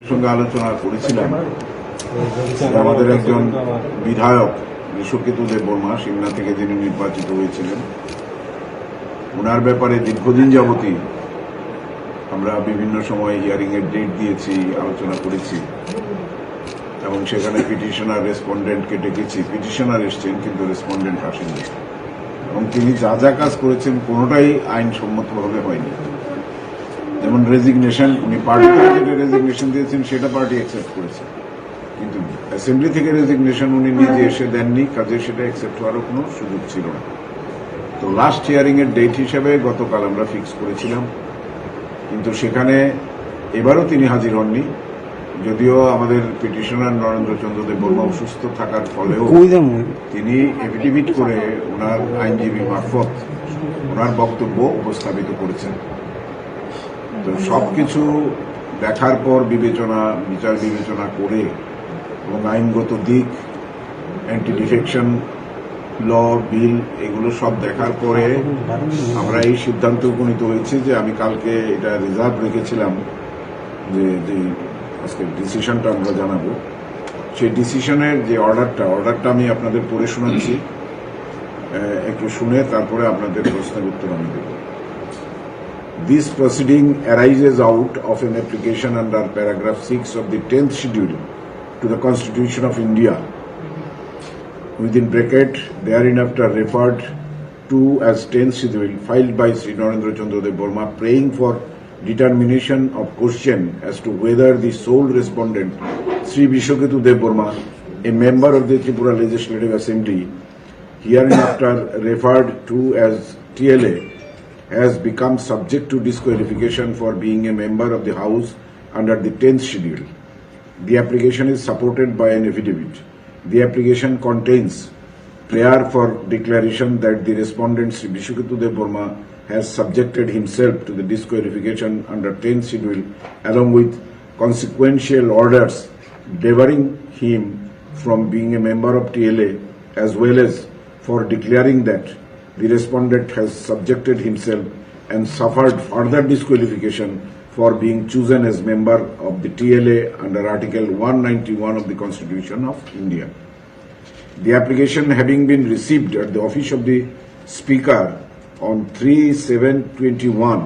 সঙ্গে আলোচনা করেছিলাম আমাদের একজন বিধায়ক বৃষকেতু দেববর্মা সিমলা থেকে যিনি নির্বাচিত হয়েছিলেন ওনার ব্যাপারে দীর্ঘদিন যাবতই আমরা বিভিন্ন সময় হিয়ারিং এর ডেট দিয়েছি, আলোচনা করেছি এবং সেখানে পিটিশনার রেসপন্ডেন্টকে ডেকেছি। পিটিশনার এসছেন কিন্তু রেসপন্ডেন্ট আসেননি এবং তিনি যা যা কাজ করেছেন কোনোটাই আইনসম্মতভাবে হয়নি। যেমন রেজিগনেশন, উনি পার্টি থেকে যেটা রেজিগনেশন দিয়েছেন সেটা পার্টি অ্যাকসেপ্ট করেছে, কিন্তু অ্যাসেম্বলি থেকে রেজিগনেশন উনি নিজে এসে দেননি, কাজে সেটা অ্যাকসেপ্ট হওয়ারও কোনো সুযোগ ছিল না। তো লাস্ট হিয়ারিং এর ডেট হিসেবে গতকাল আমরা ফিক্স করেছিলাম, কিন্তু সেখানে এবারও তিনি হাজির হননি। যদিও আমাদের পিটিশনার নরেন্দ্র চন্দ্র দেববর্মা অসুস্থ থাকার ফলেও তিনি এফিডেভিট করে ওনার আইনজীবী মারফত ওনার বক্তব্য উপস্থাপিত করেছেন। তো সবকিছু দেখার পর বিচার বিবেচনা করে এবং আইনগত দিক, অ্যান্টি ডিফেকশন ল বিল, এগুলো সব দেখার পরে আমরা এই সিদ্ধান্তে উপনীত হয়েছি যে আমি কালকে এটা রিজার্ভ রেখেছিলাম যে আজকে ডিসিশনটা আমরা জানাবো। সেই ডিসিশনের যে অর্ডারটা আমি আপনাদের পড়ে শোনাচ্ছি, একটু শুনে তারপরে আপনাদের প্রশ্নের উত্তর আমি দেব। This proceeding arises out of an application under paragraph 6 of the 10th schedule to the Constitution of India, within bracket thereinafter referred to as 10th schedule, filed by Sri Narendra Chandra Debbarma, praying for determination of question as to whether the sole respondent, Sri Brishaketu Debbarma, a member of the Tripura Legislative Assembly, hereinafter referred to as TLA, has become subject to disqualification for being a member of the House under the 10th schedule. The application is supported by an affidavit. The application contains prayer for declaration that the respondent Sri Brishaketu Debbarma has subjected himself to the disqualification under 10th schedule along with consequential orders debarring him from being a member of TLA, as well as for declaring that the respondent has subjected himself and suffered further disqualification for being chosen as member of the TLA under Article 191 of the Constitution of India. The application having been received at the office of the Speaker on 3/7/21,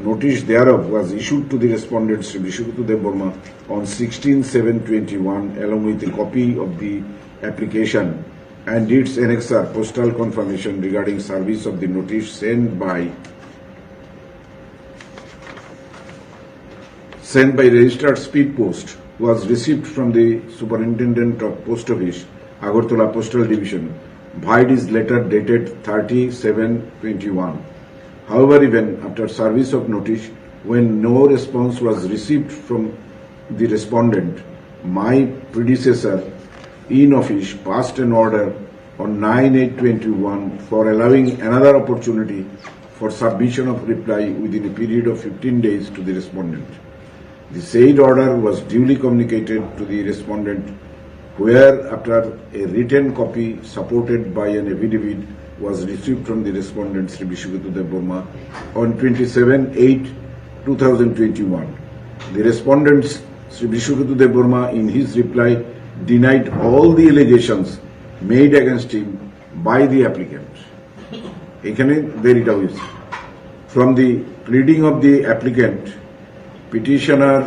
notice thereof was issued to the respondent Sri Brishaketu Debbarma on 16/7/21 along with a copy of the application and its annexer postal confirmation regarding service of the notice sent by registered speed post was received from the Superintendent of Post Office, Agartala Postal Division, via his letter dated 30/7/21. However, even after service of notice, when no response was received from the respondent, my predecessor in office passed an order on 9/8/21 for allowing another opportunity for submission of reply within a period of 15 days to the respondent. The said order was duly communicated to the respondent, where after a written copy supported by an affidavit was received from the respondent Sri Brishaketu Debbarma on 27/8/2021. The respondent Sri Brishaketu Debbarma in his reply denied all the allegations made against him by the applicant. From the pleading of the applicant, petitioner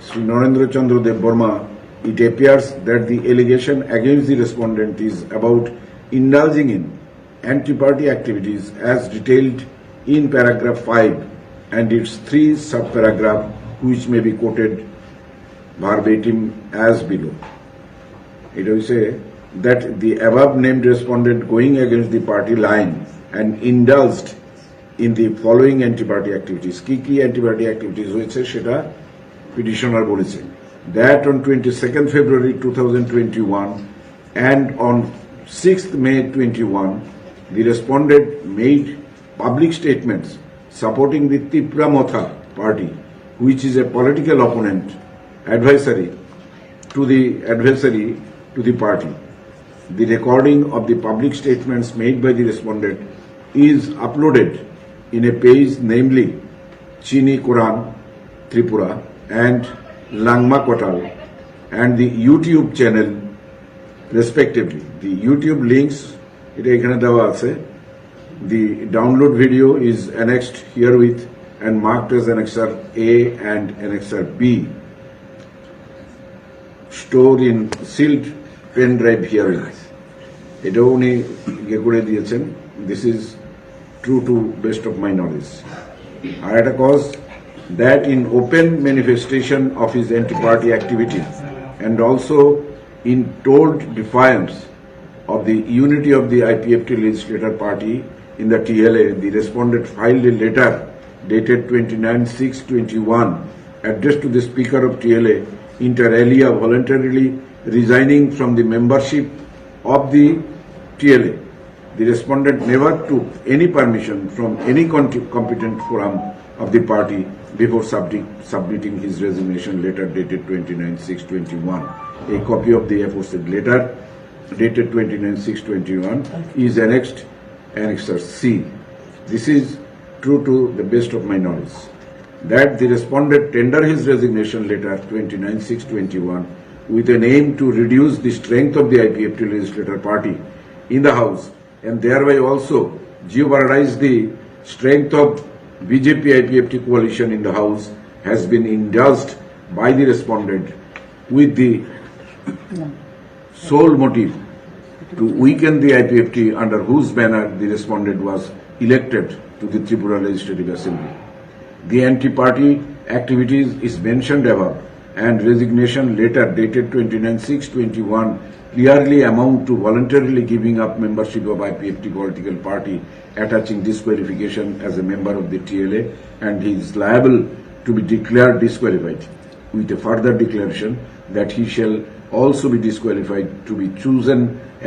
Sri Narendra Chandra Debbarma, it appears that the allegation against the respondent is about indulging in anti-party activities as detailed in paragraph 5 and its 3 subparagraphs, which may be quoted verbatim as below. It will say that the above named respondent going against the party line and indulged in the following anti-party activities. Ki anti-party activities hoyeche seta petitioner boleche that on 22nd February 2021 and on 6th May 21 the respondent made public statements supporting the TRIPURA party, which is a political opponent adversary to the party. The recording of the public statements made by the respondent is uploaded in a page namely Chini Quran Tripura and Langma Kotal, and the YouTube channel respectively. The YouTube links এটা এখানে দেওয়া আছে. The download video is annexed herewith and marked as Annexer A and Annexer B, stored in sealed pen drive herewith. এটাও উনি ইয়ে করে দিয়েছেন. This is true to best of my knowledge. আর একটা cause that in open manifestation of his anti-party activities and also in told defiance of the unity of the IPFT legislator party in the TLA, the respondent filed a letter dated 29/6/21 addressed to the Speaker of TLA inter alia voluntarily resigning from the membership of the TLA. The respondent never took any permission from any competent forum of the party before submitting his resignation letter dated 29/6/21. A copy of the aforesaid letter dated 29/6/21 is annexed Annexer C. This is true to the best of my knowledge. That the respondent tender his resignation letter 29/6/21 with an aim to reduce the strength of the IPFT legislator party in the House and thereby also jeopardize the strength of BJP IPFT coalition in the House has been indulged by the respondent with the sole motive to weaken the IPFT under whose banner the respondent was elected to the Tripura Legislative Assembly. The anti-party activities is mentioned above and resignation letter dated 29/6/21 clearly amount to voluntarily giving up membership of IPFT political party, attaching disqualification as a member of the TLA, and he is liable to be declared disqualified, with a further declaration that he shall also be disqualified to be chosen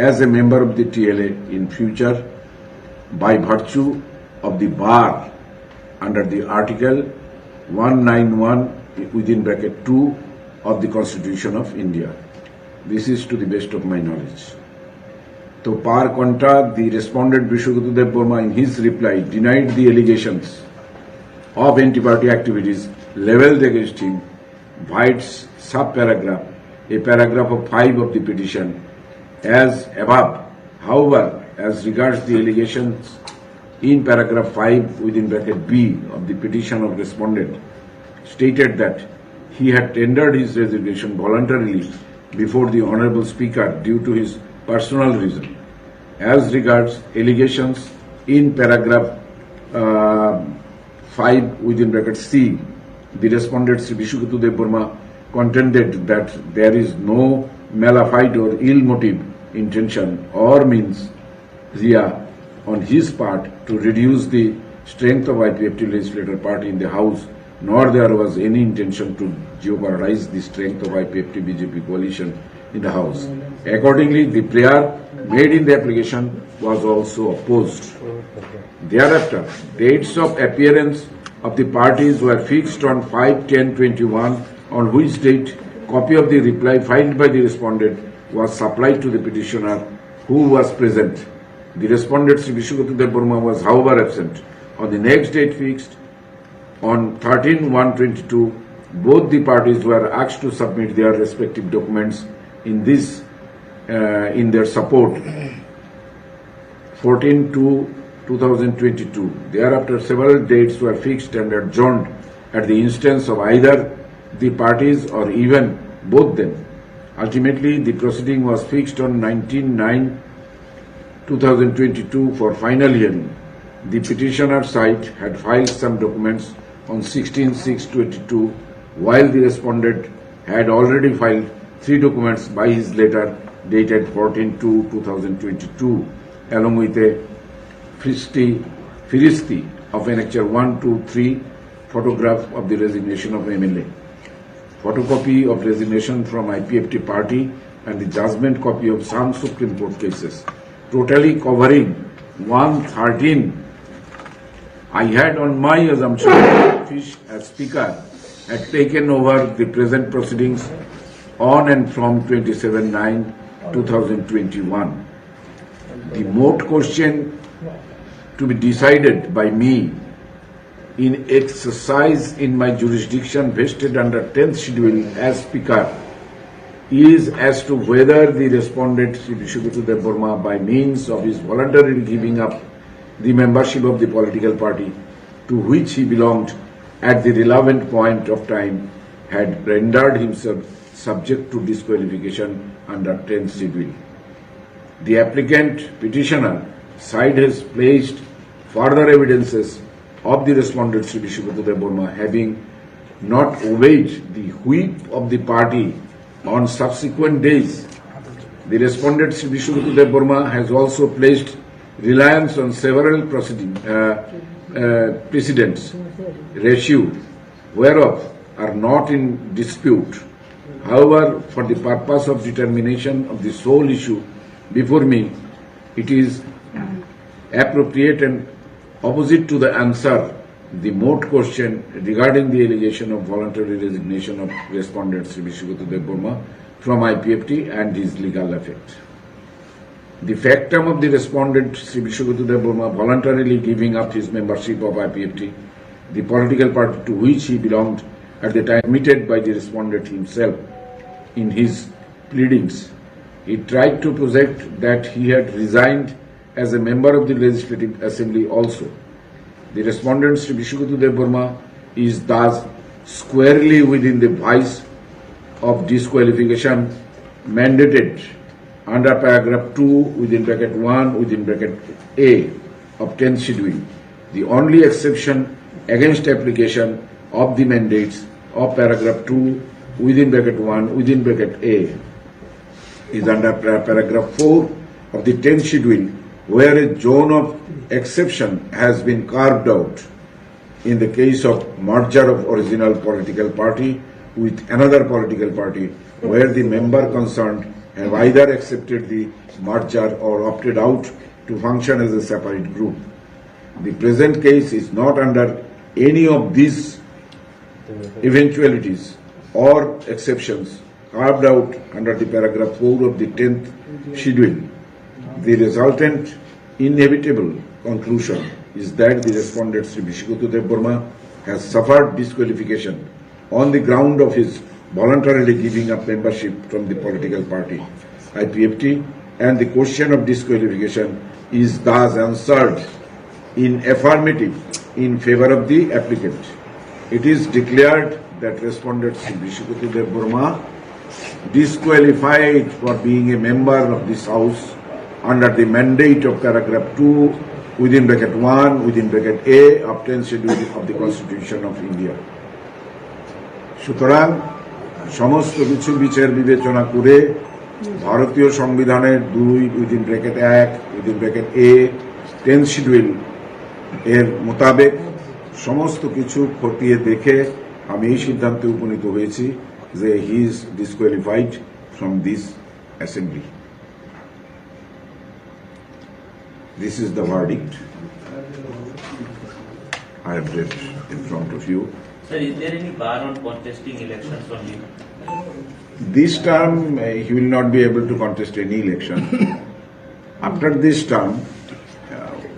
as a member of the TLA in future by virtue of the bar under the Article 191 within bracket 2 of the Constitution of India. This is to the best of my knowledge. So, par contra, the respondent Brishaketu Debbarma in his reply denied the allegations of anti-party activities leveled against him, violates sub-paragraph, a paragraph of 5 of the petition as above. However, as regards the allegations in paragraph 5 within bracket B of the petition of respondent, stated that he had tendered his resignation voluntarily before the Honorable Speaker due to his personal reason. As regards allegations in paragraph 5 within bracket C, the respondent Sri Brishaketu Debbarma contended that there is no malafide or ill motive intention or means ria on his part to reduce the strength of IPFT legislator party in the House, nor there was any intention to jeopardize the strength of IPFT BJP coalition in the House. Accordingly, the prayer made in the application was also opposed. Thereafter, dates of appearance of the parties were fixed on 5/10/21, on which date copy of the reply filed by the respondent was supplied to the petitioner who was present. The respondent Sri Brishaketu Debbarma was however absent. On the next date fixed, on 13/1/22, both the parties were asked to submit their respective documents in their support. 14/2/2022. Thereafter, several dates were fixed and adjourned at the instance of either the parties or even both them. Ultimately, the proceeding was fixed on 19/9/2022 for final hearing. The petitioner side had filed some documents on 16/6/22, while the respondent had already filed 3 documents by his letter dated 14/2/2022, along with a Firisti of Annexure 1, 2, 3 photograph of the resignation of MLA, photocopy of resignation from IPFT party, and the judgment copy of some Supreme Court cases, totally covering 113. I had on my assumption that Fish as Speaker had taken over the present proceedings on and from 27/9/2021. The moot question to be decided by me in exercise in my jurisdiction vested under 10th schedule as Speaker is as to whether the respondent Sri Brishaketu Debbarma, by means of his voluntarily giving up the membership of the political party to which he belonged at the relevant point of time, had rendered himself subject to disqualification under 10th schedule. The applicant petitioner side has placed further evidences of the respondent Sri Brishaketu Debbarma having not obeyed the whip of the party on subsequent days. The respondent Sri Brishaketu Debbarma has also placed reliance on several precedents, ratio whereof are not in dispute. However, for the purpose of determination of the sole issue before me, it is appropriate and opposite to the answer the moot question regarding the allegation of voluntary resignation of respondent Sri Brishaketu Debbarma from IPFT and his legal effect. The factum of the respondent Sri Brishaketu Debbarma voluntarily giving up his membership of IPFT, the political party to which he belonged at the time admitted by the respondent himself in his pleadings. He tried to project that he had resigned as a member of the Legislative Assembly also. The respondent Sri Brishaketu Debbarma is thus squarely within the vice of disqualification mandated under paragraph 2 within bracket 1 within bracket A of 10th schedule. The only exception against application of the mandates of paragraph 2 within bracket 1 within bracket A is under paragraph 4 of the 10th schedule, where a zone of exception has been carved out in the case of merger of original political party with another political party, where the member concerned have either accepted the merger or opted out to function as a separate group. The present case is not under any of these eventualities or exceptions carved out under the paragraph 4 of the 10th schedule. The resultant inevitable conclusion is that the respondent Sri Brishaketu Debbarma has suffered disqualification on the ground of his voluntarily giving up membership from the political party IPFT, and the question of disqualification is thus answered in affirmative in favor of the applicant. It is declared that respondent Sri Brishaketu Debbarma disqualified for being a member of this House under the mandate of paragraph 2 within bracket 1 within bracket A of 10th schedule of the Constitution of India. সুতরাং সমস্ত কিছু বিচার বিবেচনা করে ভারতীয় সংবিধানের 2 within bracket 1 within bracket এ 10th schedule এর মোতাবেক সমস্ত কিছু খতিয়ে দেখে আমি এই সিদ্ধান্তে উপনীত হয়েছি যে he is disqualified from this assembly. This is the verdict I have read in front of you. Sir, is there any bar on contesting elections from him? This term, he will not be able to contest any election. After this term,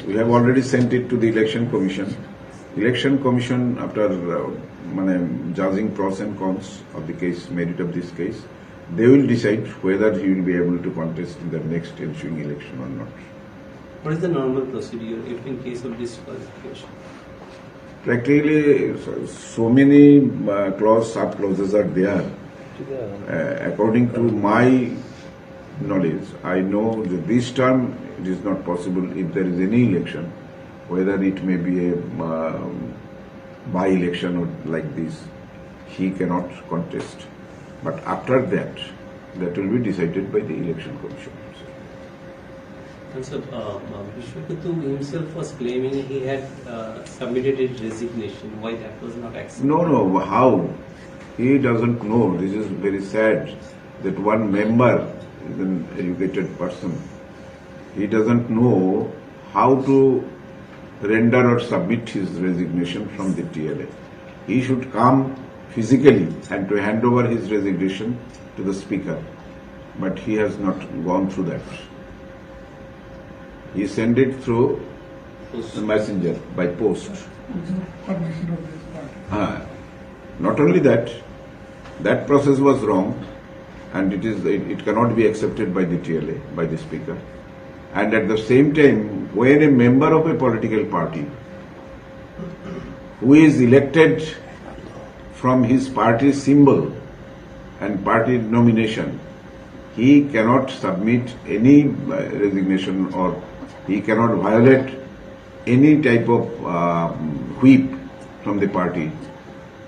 we have already sent it to the Election Commission. Election Commission, after judging pros and cons of the case, merit of this case, they will decide whether he will be able to contest in the next ensuing election or not. What is the normal procedure if in case of disqualification? Practically, so many sub-clauses are there. According to my knowledge, I know that this term it is not possible if there is any election, whether it may be a by-election or like this, he cannot contest. But after that, that will be decided by the Election Commission. And so, Brishaketu himself was claiming he had submitted his resignation. Why that was not accepted? No, how? He doesn't know. This is very sad that one member is an educated person. He doesn't know how to render or submit his resignation from the TLA. He should come physically and to hand over his resignation to the Speaker. But he has not gone through that. He sent it through the messenger by post. permission of this party. Not only that, that process was wrong, and it cannot be accepted by the TLA, by the Speaker. And at the same time, when a member of a political party who is elected from his party symbol and party nomination, he cannot submit any resignation, or he cannot violate any type of whip from the party.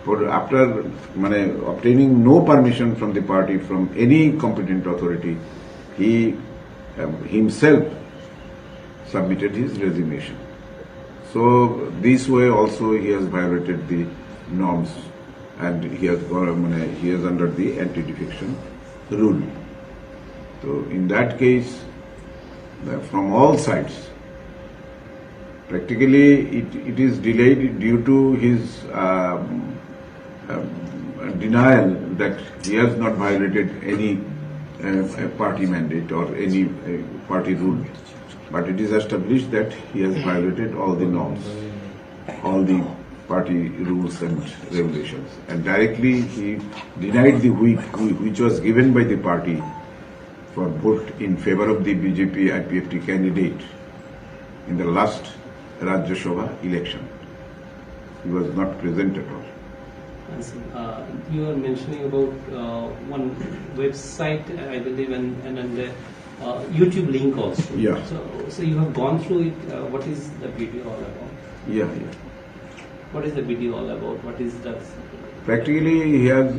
For after obtaining no permission from the party, from any competent authority, he himself submitted his resignation. So this way also he has violated the norms, and he has under the anti-defection rule. So in that case, from all sides, practically it is delayed due to his denial that he has not violated any party mandate or any party rule. But it is established that he has violated all the norms, all the party rules and regulations. And directly he denied the whip which was given by the party for vote in favor of the BJP IPFT candidate in the last Rajya Sabha election. He was not present at all. And so, you are mentioning about one website, I believe, and the YouTube link also. Yeah. So you have gone through it. What is the video all about? Yeah. What is the video all about? What is that? Practically, he has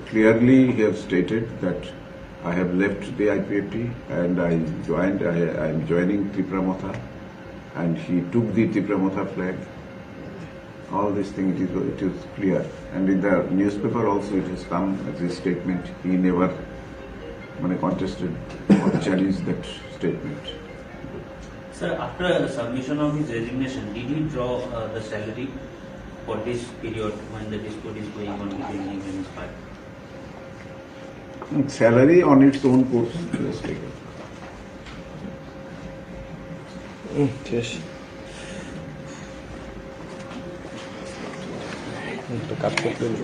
clearly he has stated that I have left the IPFT and I am joining TRIPURA Motha, and he took the TRIPURA Motha flag. All these things, it is clear. And in the newspaper also it has come as a statement. He never contested or challenged that statement. Sir, after submission of his resignation, did he draw the salary for this period when the dispute is going on between him and his party? Salary on its own course is taken. Yes. Untuk kapok dulu.